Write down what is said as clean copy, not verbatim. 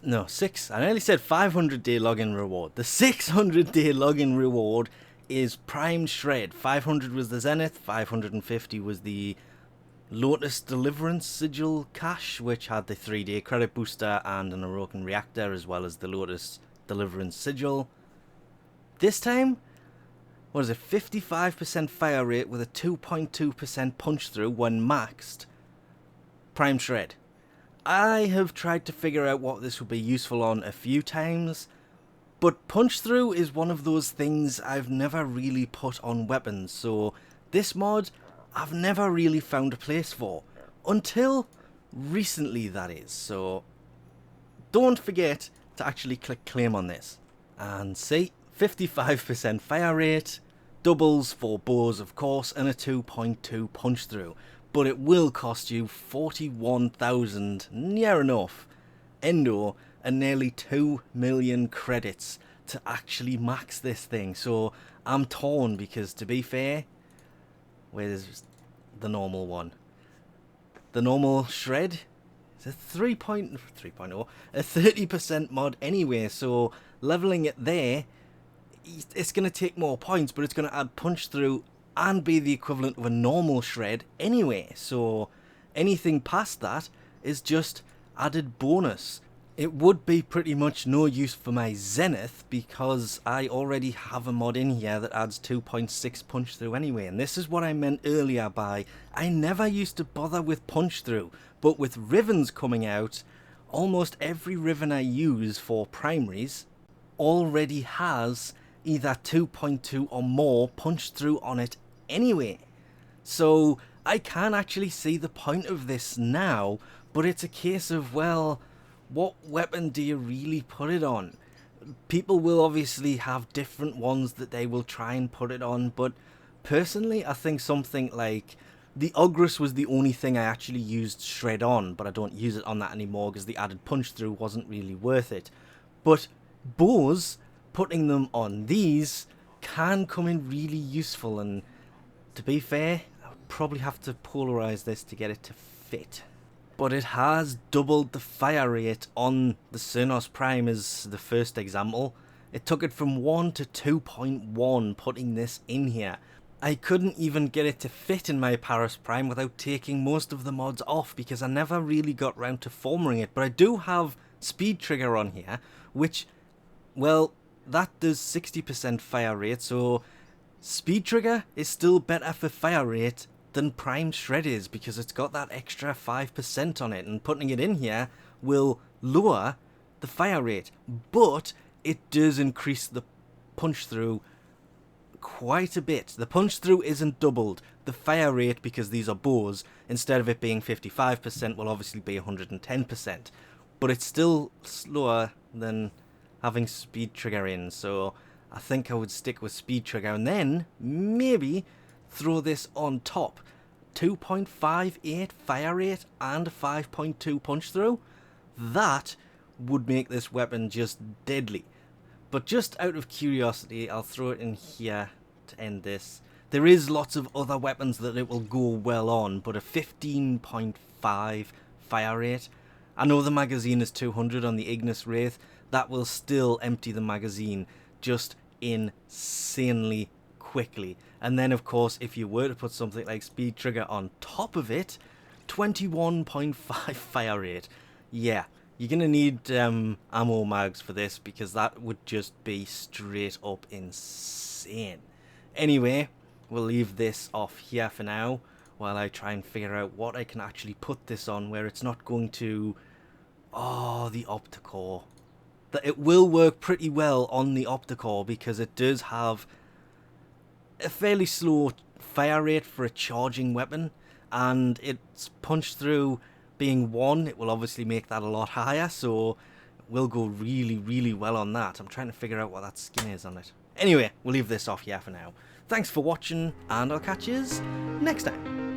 no, 6, I nearly said 500-day login reward. The 600-day login reward is Prime Shred. 500 was the Zenith, 550 was the Lotus Deliverance Sigil cache, which had the 3-day credit booster and an Orokin reactor, as well as the Lotus Deliverance Sigil. This time, what is it, 55% fire rate with a 2.2% punch through when maxed. Prime Shred. I have tried to figure out what this would be useful on a few times, but punch through is one of those things I've never really put on weapons, so this mod I've never really found a place for. Until recently, that is. So don't forget to actually click claim on this. And see, 55% fire rate, doubles for bows of course, and a 2.2 punch through. But it will cost you 41,000, near enough, endo, and nearly 2 million credits to actually max this thing. So I'm torn because, to be fair, where's the normal one? The normal shred is a 3.0, a 30% mod anyway, so leveling it there, it's going to take more points, but it's going to add punch through and be the equivalent of a normal shred anyway, so anything past that is just added bonus. It would be pretty much no use for my Zenith because I already have a mod in here that adds 2.6 punch through anyway, and this is what I meant earlier by I never used to bother with punch through, but with Rivens coming out, almost every Riven I use for primaries already has either 2.2 or more punch through on it anyway. So I can actually see the point of this now, but it's a case of, well, what weapon do you really put it on? People will obviously have different ones that they will try and put it on, but personally I think something like the Ogress was the only thing I actually used Shred on, but I don't use it on that anymore because the added punch through wasn't really worth it. But bows, putting them on these can come in really useful, and to be fair, I would probably have to polarize this to get it to fit. But it has doubled the fire rate on the Cernos Prime as the first example. It took it from 1 to 2.1 putting this in here. I couldn't even get it to fit in my Paris Prime without taking most of the mods off because I never really got round to forming it. But I do have Speed Trigger on here, which, well, that does 60% fire rate, so Speed Trigger is still better for fire rate than Prime Shred is because it's got that extra 5% on it, and putting it in here will lower the fire rate, but it does increase the punch through quite a bit. The punch through isn't doubled. The fire rate, because these are bows, instead of it being 55% will obviously be 110%, but it's still slower than having Speed Trigger in, so I think I would stick with Speed Trigger and then maybe throw this on top. 2.58 fire rate and 5.2 punch through. That would make this weapon just deadly. But just out of curiosity, I'll throw it in here to end this. There is lots of other weapons that it will go well on, but a 15.5 fire rate. I know the magazine is 200 on the Ignis Wraith. That will still empty the magazine just insanely quickly. And then of course if you were to put something like Speed Trigger on top of it, 21.5 fire rate. Yeah, you're gonna need ammo mags for this because that would just be straight up insane. Anyway, we'll leave this off here for now while I try and figure out what I can actually put this on where it's not going to... Oh, the Opticore. That it will work pretty well on the Opticore because it does have a fairly slow fire rate for a charging weapon, and its punch through being 1, it will obviously make that a lot higher, so it will go really, really well on that. I'm trying to figure out what that skin is on it. Anyway, we'll leave this off here for now. Thanks for watching, and I'll catch you next time.